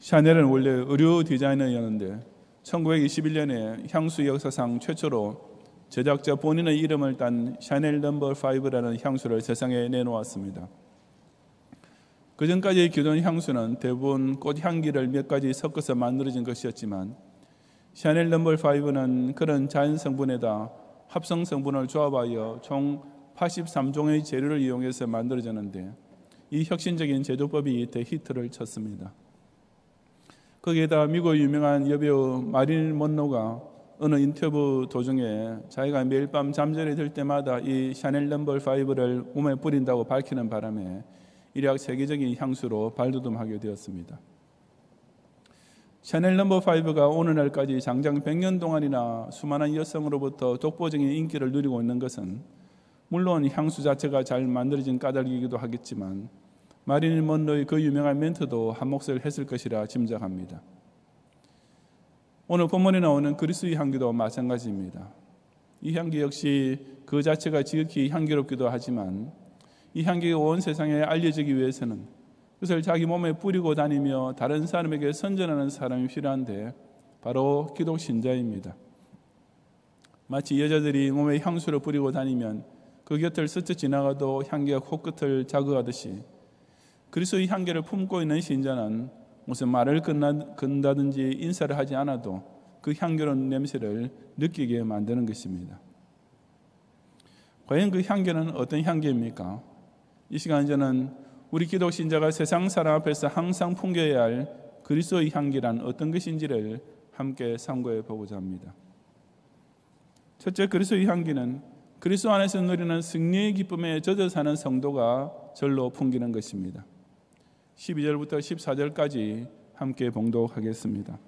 샤넬은 원래 의류 디자이너였는데 1921년에 향수 역사상 최초로 제작자 본인의 이름을 딴 샤넬 넘버 5라는 향수를 세상에 내놓았습니다. 그 전까지 기존 향수는 대부분 꽃향기를 몇 가지 섞어서 만들어진 것이었지만 샤넬 넘버 5는 그런 자연 성분에다 합성 성분을 조합하여 총 83종의 재료를 이용해서 만들어졌는데 이 혁신적인 제조법이 대히트를 쳤습니다. 거기에다 미국 유명한 여배우 마릴린 먼로가 어느 인터뷰 도중에 자기가 매일 밤 잠자리 들 때마다 이 샤넬 넘버 5를 몸에 뿌린다고 밝히는 바람에 이략 세계적인 향수로 발돋움하게 되었습니다. 샤넬 넘버 5가 오늘날까지 장장 100년 동안이나 수많은 여성으로부터 독보적인 인기를 누리고 있는 것은 물론 향수 자체가 잘 만들어진 까닭이기도 하겠지만 마릴린 먼로의 그 유명한 멘트도 한몫을 했을 것이라 짐작합니다. 오늘 본문에 나오는 그리스의 향기도 마찬가지입니다. 이 향기 역시 그 자체가 지극히 향기롭기도 하지만 이 향기가 온 세상에 알려지기 위해서는 그것을 자기 몸에 뿌리고 다니며 다른 사람에게 선전하는 사람이 필요한데 바로 기독 신자입니다. 마치 여자들이 몸에 향수를 뿌리고 다니면 그 곁을 스쳐 지나가도 향기가 코끝을 자극하듯이 그리스도의 향기를 품고 있는 신자는 무슨 말을 건다든지 인사를 하지 않아도 그 향기로운 냄새를 느끼게 만드는 것입니다. 과연 그 향기는 어떤 향기입니까? 이 시간 저는 우리 기독 신자가 세상 사람 앞에서 항상 풍겨야 할 그리스도의 향기란 어떤 것인지를 함께 참고해 보고자 합니다. 첫째, 그리스도의 향기는 그리스도 안에서 누리는 승리의 기쁨에 젖어 사는 성도가 절로 풍기는 것입니다. 12절부터 14절까지 함께 봉독하겠습니다.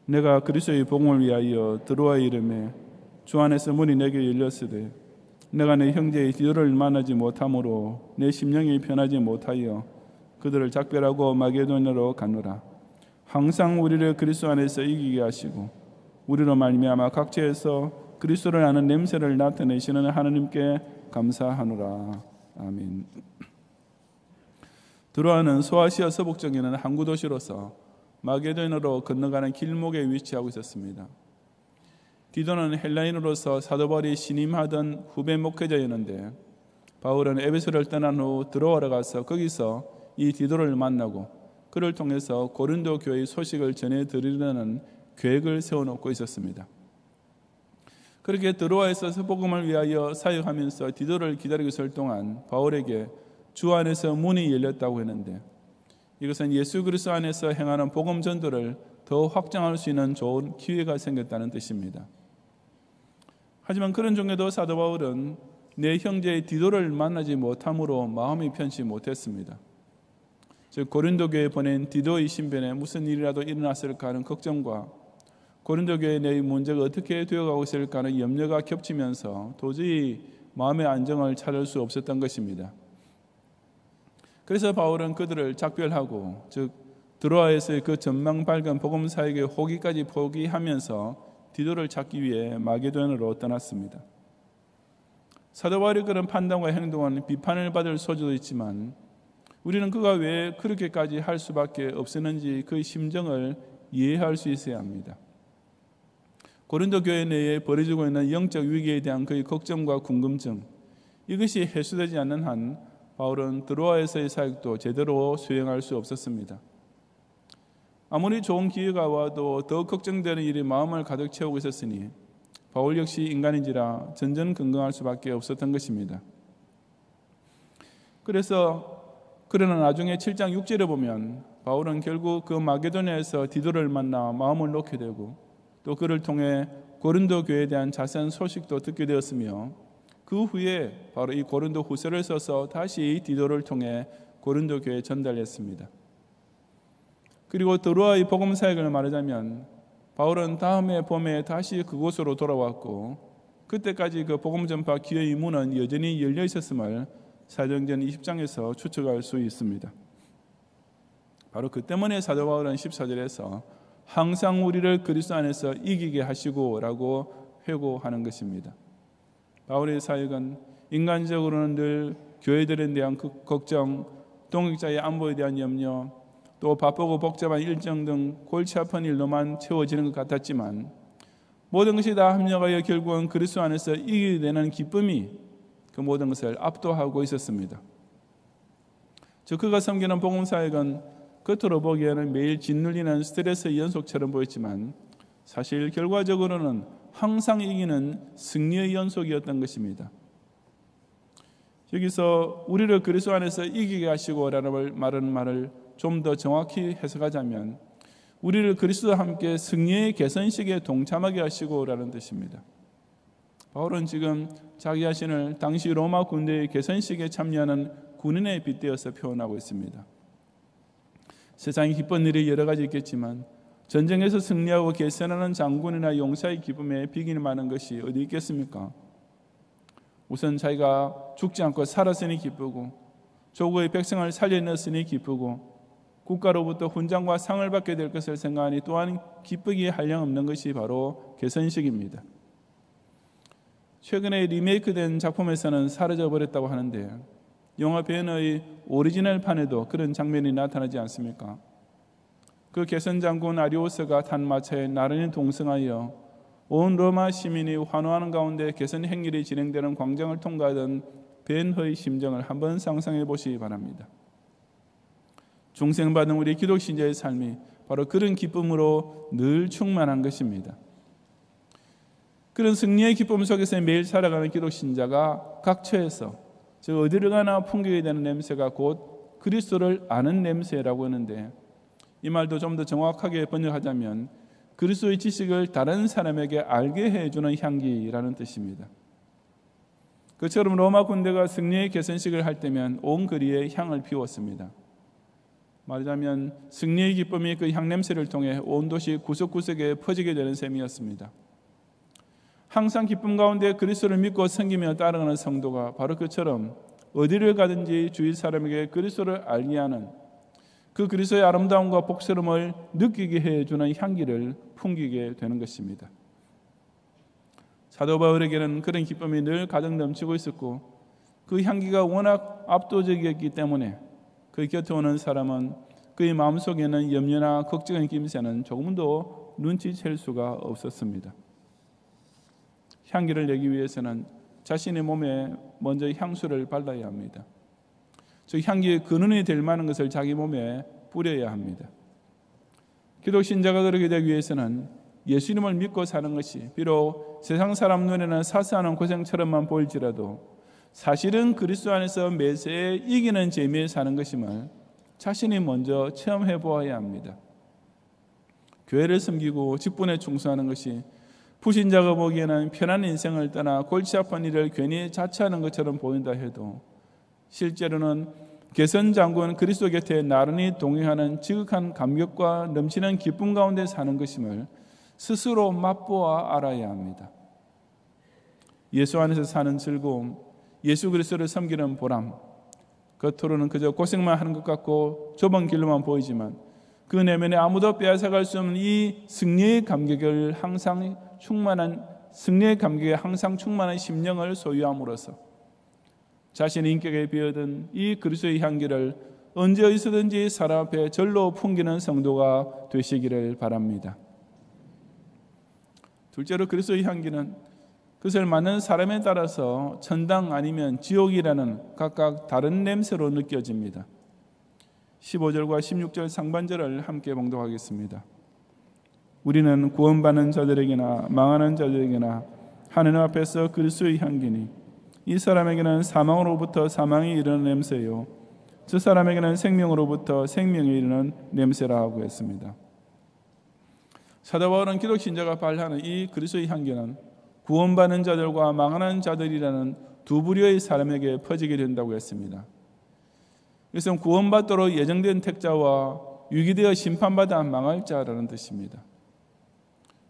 내가 그리스도의 복음을 위하여 드로아의 이름에 주 안에서 문이 내게 열렸으되 내가 내 형제의 디도를 만나지 못하므로 내 심령이 편하지 못하여 그들을 작별하고 마게도냐로 가노라. 항상 우리를 그리스도 안에서 이기게 하시고 우리로 말미암아 각처에서 그리스도를 아는 냄새를 나타내시는 하나님께 감사하노라. 아멘. 드로아는 소아시아 서북쪽에 있는 항구 도시로서 마게도냐로 건너가는 길목에 위치하고 있었습니다. 디도는 헬라인으로서 사도 바울이 신임하던 후배 목회자였는데 바울은 에베소를 떠난 후 드로아로 가서 거기서 이 디도를 만나고 그를 통해서 고린도 교회의 소식을 전해드리려는 계획을 세워놓고 있었습니다. 그렇게 드로아에서 복음을 위하여 사역하면서 디도를 기다리고 있을 동안 바울에게 주 안에서 문이 열렸다고 했는데 이것은 예수 그리스도 안에서 행하는 복음 전도를 더 확장할 수 있는 좋은 기회가 생겼다는 뜻입니다. 하지만 그런 중에도 사도 바울은 내 형제의 디도를 만나지 못함으로 마음이 편치 못했습니다. 즉 고린도 교회에 보낸 디도의 신변에 무슨 일이라도 일어났을까 하는 걱정과 고린도 교회 내의 문제가 어떻게 되어가고 있을까 하는 염려가 겹치면서 도저히 마음의 안정을 찾을 수 없었던 것입니다. 그래서 바울은 그들을 작별하고 즉 드로아에서의 그 전망 밝은 복음 사역의 호기까지 포기하면서 디도를 찾기 위해 마게도냐로 떠났습니다. 사도 바울의 그런 판단과 행동은 비판을 받을 소지도 있지만 우리는 그가 왜 그렇게까지 할 수밖에 없었는지 그의 심정을 이해할 수 있어야 합니다. 고린도 교회 내에 벌어지고 있는 영적 위기에 대한 그의 걱정과 궁금증 이것이 해소되지 않는 한 바울은 드로아에서의 사역도 제대로 수행할 수 없었습니다. 아무리 좋은 기회가 와도 더 걱정되는 일이 마음을 가득 채우고 있었으니 바울 역시 인간인지라 전전긍긍할 수밖에 없었던 것입니다. 그러나 나중에 7장 6절에 보면 바울은 결국 그 마게도냐에서 디도를 만나 마음을 놓게 되고 또 그를 통해 고린도 교회에 대한 자세한 소식도 듣게 되었으며 그 후에 바로 이 고린도 후서를 써서 다시 디도를 통해 고린도 교회에 전달했습니다. 그리고 드로아의 복음 사역을 말하자면 바울은 다음해 봄에 다시 그곳으로 돌아왔고 그때까지 그 복음 전파 기회의 문은 여전히 열려 있었음을 사도행전 20장에서 추측할 수 있습니다. 바로 그 때문에 사도 바울은 14절에서 항상 우리를 그리스도 안에서 이기게 하시고 라고 회고하는 것입니다. 바울의 사역은 인간적으로는 늘 교회들에 대한 걱정, 동역자의 안보에 대한 염려, 또 바쁘고 복잡한 일정 등 골치 아픈 일로만 채워지는 것 같았지만 모든 것이 다 합력하여 결국은 그리스도 안에서 이기게 되는 기쁨이 그 모든 것을 압도하고 있었습니다. 즉 그가 섬기는 복음사역은 겉으로 보기에는 매일 짓눌리는 스트레스의 연속처럼 보였지만 사실 결과적으로는 항상 이기는 승리의 연속이었던 것입니다. 여기서 우리를 그리스도 안에서 이기게 하시고라는 말을 좀 더 정확히 해석하자면 우리를 그리스도와 함께 승리의 개선식에 동참하게 하시고라는 뜻입니다. 바울은 지금 자기 자신을 당시 로마 군대의 개선식에 참여하는 군인에 빗대어서 표현하고 있습니다. 세상에 기쁜 일이 여러 가지 있겠지만 전쟁에서 승리하고 개선하는 장군이나 용사의 기쁨에 비기는 많은 것이 어디 있겠습니까? 우선 자기가 죽지 않고 살았으니 기쁘고 조국의 백성을 살려냈으니 기쁘고 국가로부터 훈장과 상을 받게 될 것을 생각하니 또한 기쁘기에 한량없는 것이 바로 개선식입니다. 최근에 리메이크된 작품에서는 사라져버렸다고 하는데 영화 벤의 오리지널판에도 그런 장면이 나타나지 않습니까? 그 개선장군 아리오스가 탄 마차에 나란히 동승하여 온 로마 시민이 환호하는 가운데 개선 행렬이 진행되는 광장을 통과하던 벤의 심정을 한번 상상해 보시기 바랍니다. 중생받은 우리 기독신자의 삶이 바로 그런 기쁨으로 늘 충만한 것입니다. 그런 승리의 기쁨 속에서 매일 살아가는 기독신자가 각 처에서 즉 어디를 가나 풍기게 되는 냄새가 곧 그리스도를 아는 냄새라고 하는데 이 말도 좀 더 정확하게 번역하자면 그리스도의 지식을 다른 사람에게 알게 해주는 향기라는 뜻입니다. 그처럼 로마 군대가 승리의 개선식을 할 때면 온 거리에 향을 피웠습니다. 말하자면 승리의 기쁨이 그 향냄새를 통해 온 도시 구석구석에 퍼지게 되는 셈이었습니다. 항상 기쁨 가운데 그리스도를 믿고 섬기며 따라가는 성도가 바로 그처럼 어디를 가든지 주위 사람에게 그리스도를 알게 하는 그 그리스도의 아름다움과 복스러움을 느끼게 해주는 향기를 풍기게 되는 것입니다. 사도 바울에게는 그런 기쁨이 늘 가득 넘치고 있었고 그 향기가 워낙 압도적이었기 때문에 그 곁에 오는 사람은 그의 마음속에는 염려나 걱정의 김새는 조금도 눈치챌 수가 없었습니다. 향기를 내기 위해서는 자신의 몸에 먼저 향수를 발라야 합니다. 즉 향기의 근원이 될 만한 것을 자기 몸에 뿌려야 합니다. 기독신자가 그러게 되기 위해서는 예수님을 믿고 사는 것이 비록 세상 사람 눈에는 사소한 고생처럼만 보일지라도 사실은 그리스도 안에서 매세에 이기는 재미에 사는 것임을 자신이 먼저 체험해 보아야 합니다. 교회를 섬기고 직분에 충성하는 것이 불신자가 보기에는 편한 인생을 떠나 골치 아픈 일을 괜히 자처하는 것처럼 보인다 해도 실제로는 개선장군 그리스도 곁에 나란히 동행하는 지극한 감격과 넘치는 기쁨 가운데 사는 것임을 스스로 맛보아 알아야 합니다. 예수 안에서 사는 즐거움, 예수 그리스도를 섬기는 보람, 겉으로는 그저 고생만 하는 것 같고 좁은 길로만 보이지만 그 내면에 아무도 빼앗아갈 수 없는 이 승리의 감격에 항상 충만한 심령을 소유함으로써 자신의 인격에 비어든 이 그리스도의 향기를 언제 어디서든지 사람 앞에 절로 풍기는 성도가 되시기를 바랍니다. 둘째로 그리스도의 향기는 그것을 맡는 사람에 따라서 천당 아니면 지옥이라는 각각 다른 냄새로 느껴집니다. 15절과 16절 상반절을 함께 봉독하겠습니다. 우리는 구원받는 자들에게나 망하는 자들에게나 하느님 앞에서 그리스도의 향기니 이 사람에게는 사망으로부터 사망이 이르는 냄새요 저 사람에게는 생명으로부터 생명이 이르는 냄새라 하고 했습니다. 사도 바울은 기독신자가 발하는 이 그리스도의 향기는 구원받는 자들과 망하는 자들이라는 두 부류의 사람에게 퍼지게 된다고 했습니다. 이것은 구원받도록 예정된 택자와 유기되어 심판받아 망할 자라는 뜻입니다.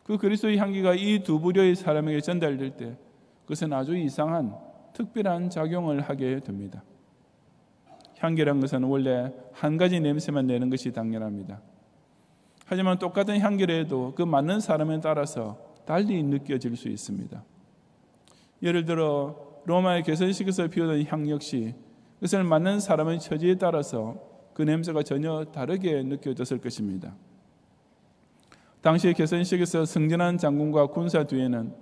그 그리스도의 향기가 이 두 부류의 사람에게 전달될 때 그것은 아주 이상한 특별한 작용을 하게 됩니다. 향기란 것은 원래 한 가지 냄새만 내는 것이 당연합니다. 하지만 똑같은 향기를 해도 그 맞는 사람에 따라서 달리 느껴질 수 있습니다. 예를 들어 로마의 개선식에서 피우던 향 역시 그것을 맞는 사람의 처지에 따라서 그 그 냄새가 전혀 다르게 느껴졌을 것입니다. 당시 개선식에서 승진한 장군과 군사 뒤에는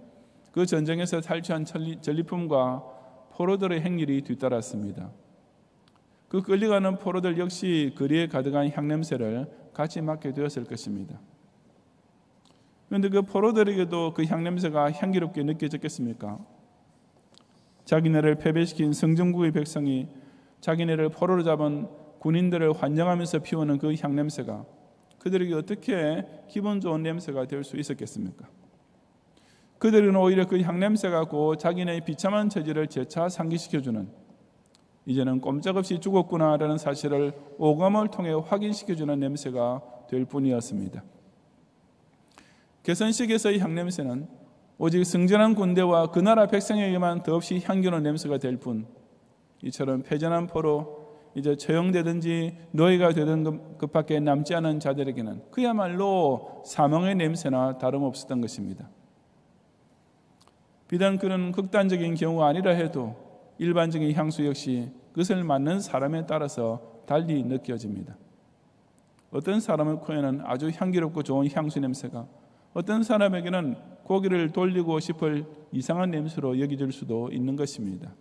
그 전쟁에서 탈취한 전리품과 포로들의 행렬이 뒤따랐습니다. 그 끌려가는 포로들 역시 거리에 가득한 향냄새를 같이 맡게 되었을 것입니다. 그런데 그 포로들에게도 그 향냄새가 향기롭게 느껴졌겠습니까? 자기네를 패배시킨 성전국의 백성이 자기네를 포로로 잡은 군인들을 환영하면서 피우는 그 향냄새가 그들에게 어떻게 기분 좋은 냄새가 될 수 있었겠습니까? 그들은 오히려 그 향냄새가 고 자기네의 비참한 처지를 재차 상기시켜주는, 이제는 꼼짝없이 죽었구나라는 사실을 오감을 통해 확인시켜주는 냄새가 될 뿐이었습니다. 개선식에서의 향냄새는 오직 승전한 군대와 그 나라 백성에게만 더없이 향기로운 냄새가 될 뿐, 이처럼 패전한 포로, 이제 처형되든지 노예가 되든 그밖에 남지 않은 자들에게는 그야말로 사망의 냄새나 다름없었던 것입니다. 비단 그런 극단적인 경우가 아니라 해도 일반적인 향수 역시 그것을 맡는 사람에 따라서 달리 느껴집니다. 어떤 사람의 코에는 아주 향기롭고 좋은 향수 냄새가, 어떤 사람에게는 고개를 돌리고 싶을 이상한 냄새로 여겨질 수도 있는 것입니다.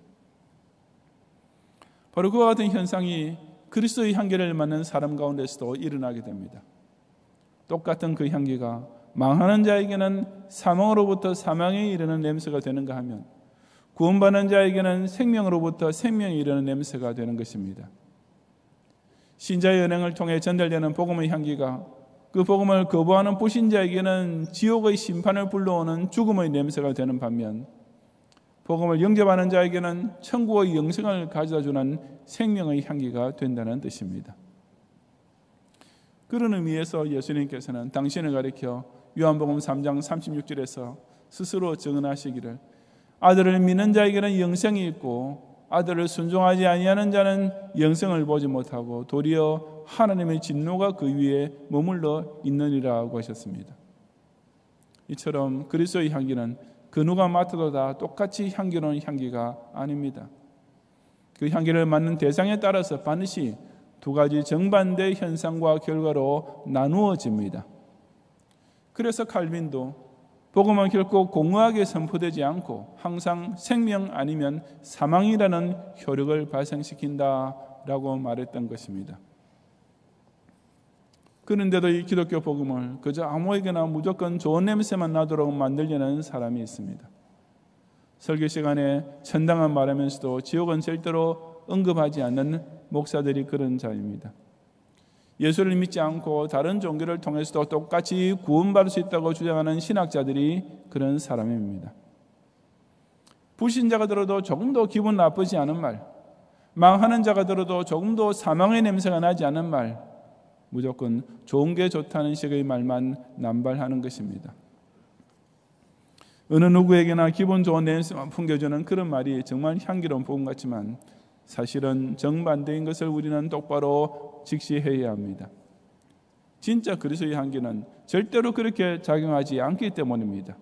바로 그와 같은 현상이 그리스도의 향기를 맡는 사람 가운데서도 일어나게 됩니다. 똑같은 그 향기가 망하는 자에게는 사망으로부터 사망에 이르는 냄새가 되는가 하면 구원받는 자에게는 생명으로부터 생명에 이르는 냄새가 되는 것입니다. 신자의 연행을 통해 전달되는 복음의 향기가 그 복음을 거부하는 불신자에게는 지옥의 심판을 불러오는 죽음의 냄새가 되는 반면, 복음을 영접하는 자에게는 천국의 영생을 가져다주는 생명의 향기가 된다는 뜻입니다. 그런 의미에서 예수님께서는 당신을 가리켜 요한복음 3장 36절에서 스스로 증언하시기를, 아들을 믿는 자에게는 영생이 있고 아들을 순종하지 아니하는 자는 영생을 보지 못하고 도리어 하나님의 진노가 그 위에 머물러 있느니라고 하셨습니다. 이처럼 그리스도의 향기는 그 누가 맡아도 다 똑같이 향기로운 향기가 아닙니다. 그 향기를 맡는 대상에 따라서 반드시 두 가지 정반대의 현상과 결과로 나누어집니다. 그래서 칼빈도 복음은 결코 공허하게 선포되지 않고 항상 생명 아니면 사망이라는 효력을 발생시킨다라고 말했던 것입니다. 그런데도 이 기독교 복음을 그저 아무에게나 무조건 좋은 냄새만 나도록 만들려는 사람이 있습니다. 설교 시간에 천당은 말하면서도 지옥은 절대로 언급하지 않는 목사들이 그런 자입니다. 예수를 믿지 않고 다른 종교를 통해서도 똑같이 구원받을 수 있다고 주장하는 신학자들이 그런 사람입니다. 불신자가 들어도 조금도 기분 나쁘지 않은 말, 망하는 자가 들어도 조금도 사망의 냄새가 나지 않은 말, 무조건 좋은 게 좋다는 식의 말만 남발하는 것입니다. 어느 누구에게나 기분 좋은 냄새만 풍겨주는 그런 말이 정말 향기로운 복음 같지만 사실은 정반대인 것을 우리는 똑바로 직시해야 합니다. 진짜 그리스도의 향기는 절대로 그렇게 작용하지 않기 때문입니다.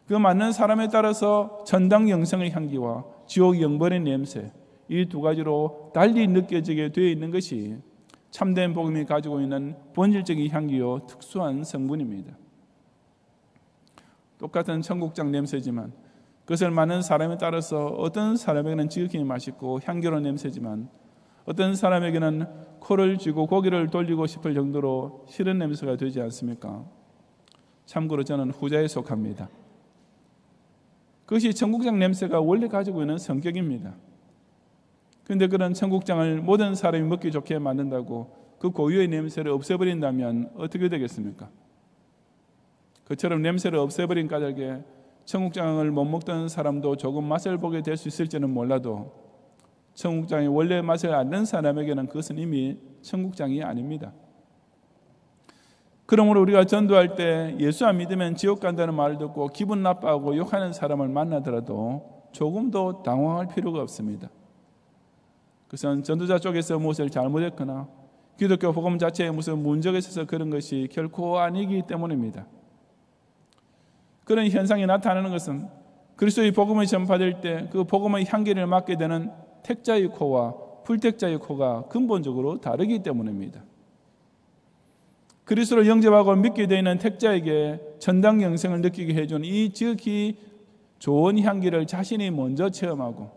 그 맞는 사람에 따라서 천당 영생의 향기와 지옥 영벌의 냄새, 이 두 가지로 달리 느껴지게 되어 있는 것이 참된 복음이 가지고 있는 본질적인 향기요 특수한 성분입니다. 똑같은 청국장 냄새지만 그것을 맡는 사람에 따라서 어떤 사람에게는 지극히 맛있고 향기로운 냄새지만 어떤 사람에게는 코를 쥐고 고개를 돌리고 싶을 정도로 싫은 냄새가 되지 않습니까? 참고로 저는 후자에 속합니다. 그것이 청국장 냄새가 원래 가지고 있는 성격입니다. 그런데 그런 청국장을 모든 사람이 먹기 좋게 만든다고 그 고유의 냄새를 없애버린다면 어떻게 되겠습니까? 그처럼 냄새를 없애버린 까닭에 청국장을 못 먹던 사람도 조금 맛을 보게 될 수 있을지는 몰라도 청국장이 원래 맛을 아는 사람에게는 그것은 이미 청국장이 아닙니다. 그러므로 우리가 전도할 때 예수 안 믿으면 지옥 간다는 말을 듣고 기분 나빠하고 욕하는 사람을 만나더라도 조금도 당황할 필요가 없습니다. 그것은 전도자 쪽에서 무엇을 잘못했거나 기독교 복음 자체에 무슨 문제가 있어서 그런 것이 결코 아니기 때문입니다. 그런 현상이 나타나는 것은 그리스도의 복음을 전파될 때 그 복음의 향기를 맡게 되는 택자의 코와 풀택자의 코가 근본적으로 다르기 때문입니다. 그리스도를 영접하고 믿게 되는 택자에게 천당 영생을 느끼게 해준 이 지극히 좋은 향기를 자신이 먼저 체험하고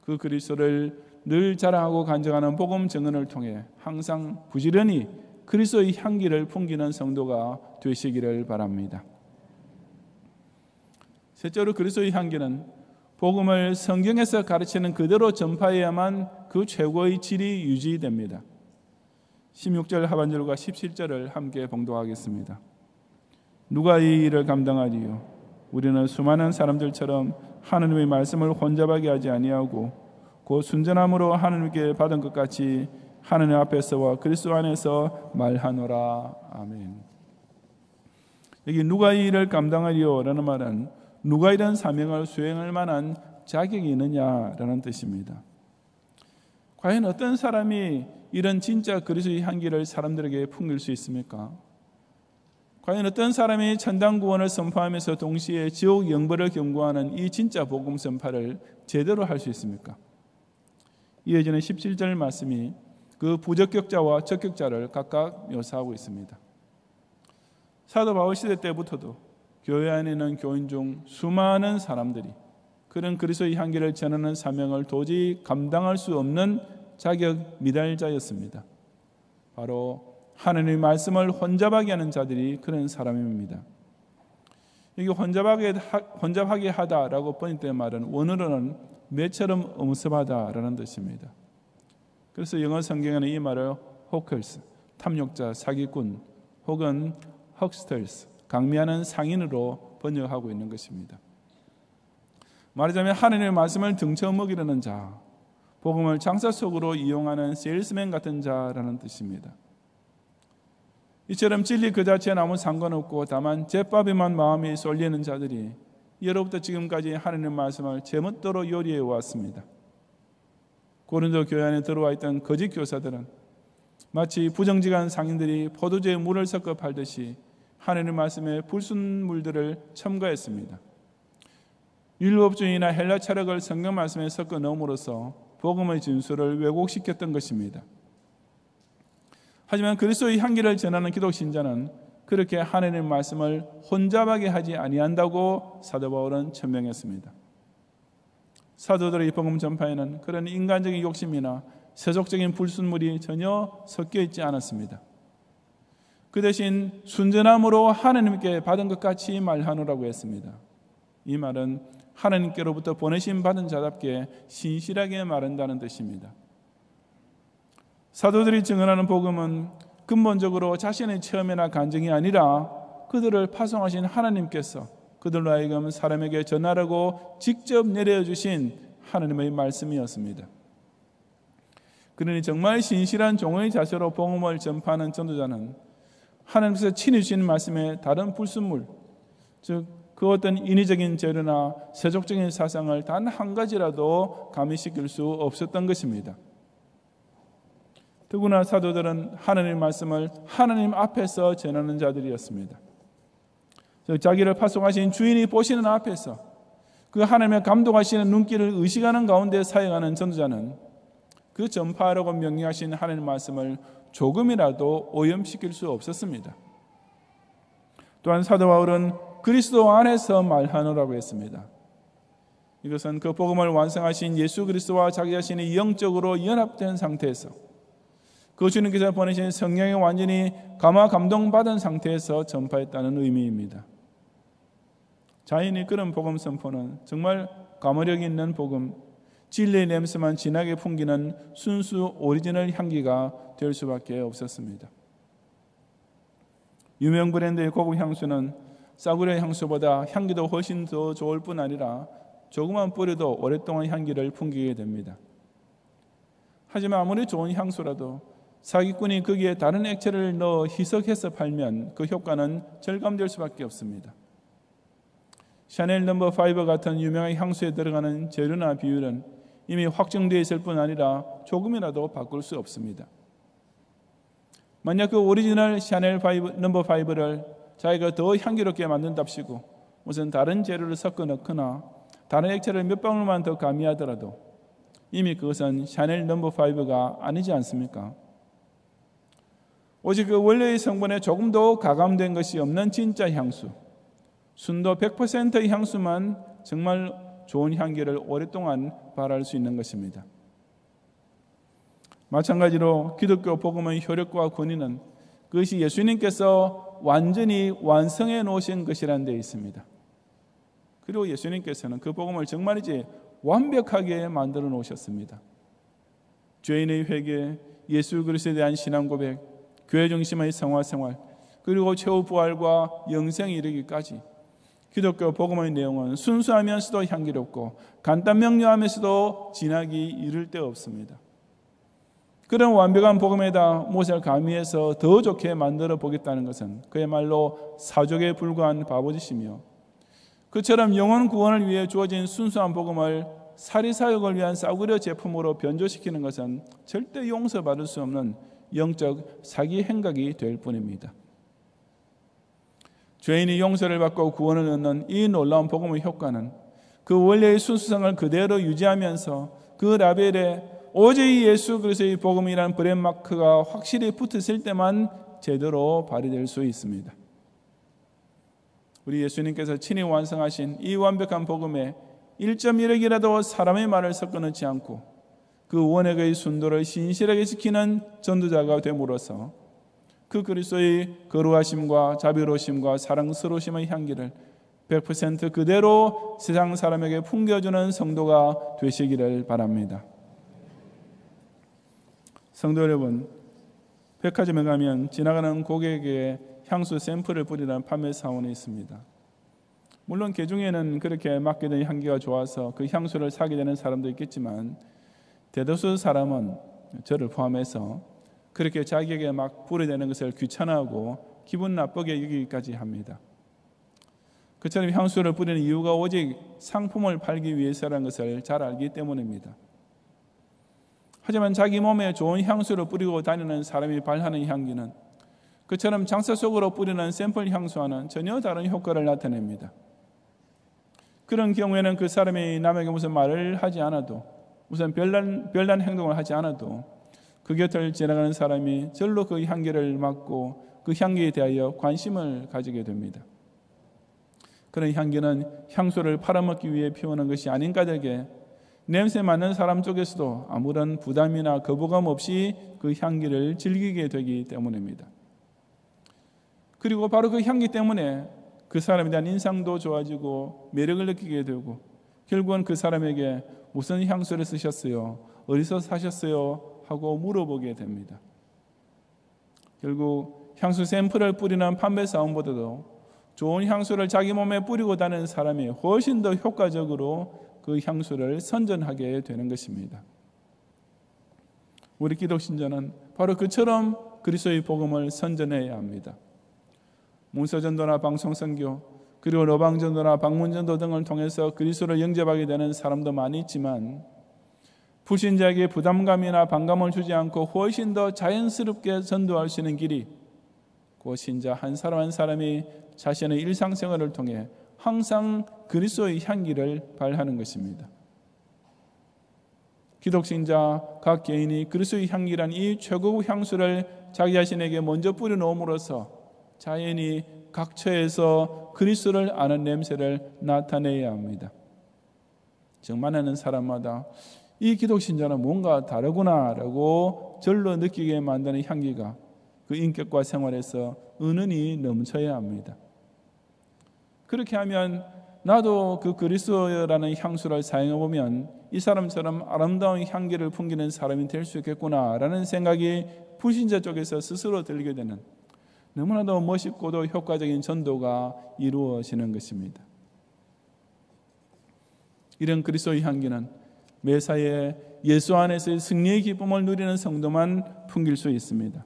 그 그리스도를 늘 자랑하고 간증하는 복음 증언을 통해 항상 부지런히 그리스도의 향기를 풍기는 성도가 되시기를 바랍니다. 셋째로 그리스도의 향기는 복음을 성경에서 가르치는 그대로 전파해야만 그 최고의 질이 유지됩니다. 16절 하반절과 17절을 함께 봉독하겠습니다. 누가 이 일을 감당하리요? 우리는 수많은 사람들처럼 하느님의 말씀을 혼잡하게 하지 아니하고 곧 순전함으로 하느님께 받은 것 같이 하느님 앞에서와 그리스도 안에서 말하노라. 아멘. 여기 누가 이 일을 감당하리요? 라는 말은 누가 이런 사명을 수행할 만한 자격이 있느냐라는 뜻입니다. 과연 어떤 사람이 이런 진짜 그리스도의 향기를 사람들에게 풍길 수 있습니까? 과연 어떤 사람이 천당 구원을 선포하면서 동시에 지옥 영벌을 경고하는 이 진짜 복음 선파를 제대로 할 수 있습니까? 이어지는 17절 말씀이 그 부적격자와 적격자를 각각 묘사하고 있습니다. 사도 바울 시대 때부터도 교회 안에 있는 교인 중 수많은 사람들이 그런 그리스도의 향기를 전하는 사명을 도저히 감당할 수 없는 자격 미달자였습니다. 바로 하나님의 말씀을 혼잡하게 하는 자들이 그런 사람입니다. 여기 혼잡하게 하다라고 번역된 말은 원어로는 매처럼 엄습하다라는 뜻입니다. 그래서 영어 성경에는 이 말을 호커스, 탐욕자, 사기꾼 혹은 헉스터스, 강미하는 상인으로 번역하고 있는 것입니다. 말하자면 하나님의 말씀을 등쳐 먹이려는 자, 복음을 장사 속으로 이용하는 세일스맨 같은 자라는 뜻입니다. 이처럼 진리 그 자체는 아무 상관없고 다만 제밥에만 마음이 쏠리는 자들이 예로부터 지금까지 하나님의 말씀을 제멋대로 요리해 왔습니다. 고린도 교회 안에 들어와 있던 거짓 교사들은 마치 부정직한 상인들이 포도주에 물을 섞어 팔듯이 하나님의 말씀에 불순물들을 첨가했습니다. 율법주의나 헬라 철학을 성경 말씀에 섞어 넣음으로써 복음의 진수를 왜곡시켰던 것입니다. 하지만 그리스도의 향기를 전하는 기독 신자는 그렇게 하나님의 말씀을 혼잡하게 하지 아니한다고 사도 바울은 천명했습니다. 사도들의 복음 전파에는 그런 인간적인 욕심이나 세속적인 불순물이 전혀 섞여 있지 않았습니다. 그 대신 순전함으로 하나님께 받은 것 같이 말하노라고 했습니다. 이 말은 하나님께로부터 보내심 받은 자답게 신실하게 말한다는 뜻입니다. 사도들이 증언하는 복음은 근본적으로 자신의 체험이나 간증이 아니라 그들을 파송하신 하나님께서 그들로 하여금 사람에게 전하라고 직접 내려주신 하나님의 말씀이었습니다. 그러니 정말 신실한 종의 자세로 복음을 전파하는 전도자는 하나님께서 친히 주신 말씀에 다른 불순물, 즉 그 어떤 인위적인 재료나 세속적인 사상을 단 한 가지라도 가미시킬 수 없었던 것입니다. 더구나 사도들은 하나님의 말씀을 하나님 앞에서 전하는 자들이었습니다. 즉 자기를 파송하신 주인이 보시는 앞에서 그 하나님의 감독하시는 눈길을 의식하는 가운데 사역하는 전도자는 그 전파하라고 명령하신 하나님의 말씀을 조금이라도 오염시킬 수 없었습니다. 또한 사도 바울은 그리스도 안에서 말하노라고 했습니다. 이것은 그 복음을 완성하신 예수 그리스도와 자기 자신이 영적으로 연합된 상태에서 그 주님께서 보내신 성령에 완전히 감화감동받은 상태에서 전파했다는 의미입니다. 자연히 그런 복음 선포는 정말 가모력 있는 복음, 진리의 냄새만 진하게 풍기는 순수 오리지널 향기가 될 수밖에 없었습니다. 유명 브랜드의 고급 향수는 싸구려 향수보다 향기도 훨씬 더 좋을 뿐 아니라 조그만 뿌려도 오랫동안 향기를 풍기게 됩니다. 하지만 아무리 좋은 향수라도 사기꾼이 거기에 다른 액체를 넣어 희석해서 팔면 그 효과는 절감될 수밖에 없습니다. 샤넬 넘버 5 같은 유명한 향수에 들어가는 재료나 비율은 이미 확정되어 있을 뿐 아니라 조금이라도 바꿀 수 없습니다. 만약 그 오리지널 샤넬 넘버 5를 자기가 더 향기롭게 만든답시고 무슨 다른 재료를 섞어 넣거나 다른 액체를 몇 방울만 더 가미하더라도 이미 그것은 샤넬 넘버 5가 아니지 않습니까? 오직 그 원래의 성분에 조금도 가감된 것이 없는 진짜 향수, 순도 100%의 향수만 정말 좋은 향기를 오랫동안 발할 수 있는 것입니다. 마찬가지로 기독교 복음의 효력과 권위는 그것이 예수님께서 완전히 완성해 놓으신 것이라는 데 있습니다. 그리고 예수님께서는 그 복음을 정말이지 완벽하게 만들어 놓으셨습니다. 죄인의 회개, 예수 그리스도에 대한 신앙 고백, 교회 중심의 성화 생활, 그리고 최후 부활과 영생에 이르기까지 기독교 복음의 내용은 순수하면서도 향기롭고 간단 명료하면서도 진하기 이를 데 없습니다. 그런 완벽한 복음에다 무엇을 가미해서 더 좋게 만들어 보겠다는 것은 그야말로 사족에 불과한 바보짓이며, 그처럼 영혼 구원을 위해 주어진 순수한 복음을 사리사욕을 위한 싸구려 제품으로 변조시키는 것은 절대 용서받을 수 없는 영적 사기 행각이 될 뿐입니다. 죄인이 용서를 받고 구원을 얻는 이 놀라운 복음의 효과는 그 원래의 순수성을 그대로 유지하면서 그 라벨에 오직 예수 그리스도의 복음이라는 브랜드마크가 확실히 붙었을 때만 제대로 발휘될 수 있습니다. 우리 예수님께서 친히 완성하신 이 완벽한 복음에 1.1억이라도 사람의 말을 섞어 넣지 않고 그 원액의 순도를 신실하게 지키는 전도자가 됨으로써 그 그리스도의 거룩하심과 자비로우심과 사랑스러우심의 향기를 100% 그대로 세상 사람에게 풍겨주는 성도가 되시기를 바랍니다. 성도 여러분, 백화점에 가면 지나가는 고객에게 향수 샘플을 뿌리는 판매 사원이 있습니다. 물론 그 중에는 그렇게 맡게 된 향기가 좋아서 그 향수를 사게 되는 사람도 있겠지만 대다수 사람은 저를 포함해서 그렇게 자기에게 막 뿌려대는 것을 귀찮아하고 기분 나쁘게 여기기까지 합니다. 그처럼 향수를 뿌리는 이유가 오직 상품을 팔기 위해서라는 것을 잘 알기 때문입니다. 하지만 자기 몸에 좋은 향수를 뿌리고 다니는 사람이 발하는 향기는 그처럼 장사 속으로 뿌리는 샘플 향수와는 전혀 다른 효과를 나타냅니다. 그런 경우에는 그 사람이 남에게 무슨 말을 하지 않아도, 무슨 별난 행동을 하지 않아도 그 곁을 지나가는 사람이 절로 그 향기를 맡고 그 향기에 대하여 관심을 가지게 됩니다. 그런 향기는 향수를 팔아먹기 위해 피우는 것이 아닌 까닭에 냄새 맡는 사람 쪽에서도 아무런 부담이나 거부감 없이 그 향기를 즐기게 되기 때문입니다. 그리고 바로 그 향기 때문에 그 사람에 대한 인상도 좋아지고 매력을 느끼게 되고 결국은 그 사람에게 무슨 향수를 쓰셨어요? 어디서 사셨어요? 하고 물어보게 됩니다. 결국 향수 샘플을 뿌리는 판매 사원보다도 좋은 향수를 자기 몸에 뿌리고 다니는 사람이 훨씬 더 효과적으로 그 향수를 선전하게 되는 것입니다. 우리 기독신자는 바로 그처럼 그리스도의 복음을 선전해야 합니다. 문서전도나 방송선교, 그리고 로방전도나 방문전도 등을 통해서 그리스도를 영접하게 되는 사람도 많이 있지만 불신자에게 부담감이나 반감을 주지 않고 훨씬 더 자연스럽게 전도할 수 있는 길이 그 신자 한 사람 한 사람이 자신의 일상생활을 통해 항상 그리스도의 향기를 발하는 것입니다. 기독신자 각 개인이 그리스도의 향기란 이 최고의 향수를 자기 자신에게 먼저 뿌려놓음으로써 자연히 각 처에서 그리스도를 아는 냄새를 나타내야 합니다. 정말 많은 사람마다 이 기독신자는 뭔가 다르구나라고 절로 느끼게 만드는 향기가 그 인격과 생활에서 은은히 넘쳐야 합니다. 그렇게 하면 나도 그 그리스도라는 향수를 사용해보면 이 사람처럼 아름다운 향기를 풍기는 사람이 될 수 있겠구나라는 생각이 불신자 쪽에서 스스로 들게 되는 너무나도 멋있고도 효과적인 전도가 이루어지는 것입니다. 이런 그리스도의 향기는 매사에 예수 안에서의 승리의 기쁨을 누리는 성도만 풍길 수 있습니다.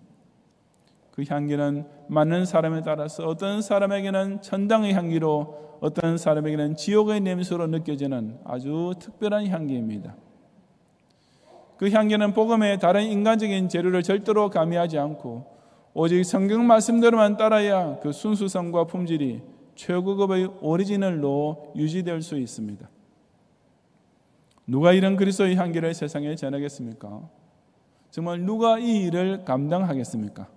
그 향기는 맞는 사람에 따라서 어떤 사람에게는 천당의 향기로 어떤 사람에게는 지옥의 냄새로 느껴지는 아주 특별한 향기입니다. 그 향기는 복음의 다른 인간적인 재료를 절대로 가미하지 않고 오직 성경 말씀대로만 따라야 그 순수성과 품질이 최고급의 오리지널로 유지될 수 있습니다. 누가 이런 그리스도의 향기를 세상에 전하겠습니까? 정말 누가 이 일을 감당하겠습니까?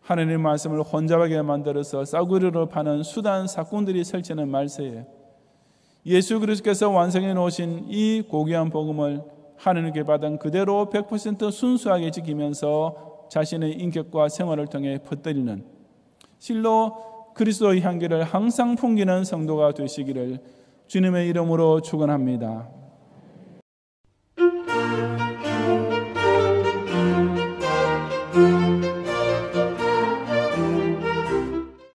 하나님의 말씀을 혼잡하게 만들어서 싸구려로 파는 수단 사꾼들이 설치는 말세에 예수 그리스도께서 완성해 놓으신 이 고귀한 복음을 하나님께 받은 그대로 100% 순수하게 지키면서 자신의 인격과 생활을 통해 퍼뜨리는 실로 그리스도의 향기를 항상 풍기는 성도가 되시기를 주님의 이름으로 축원합니다.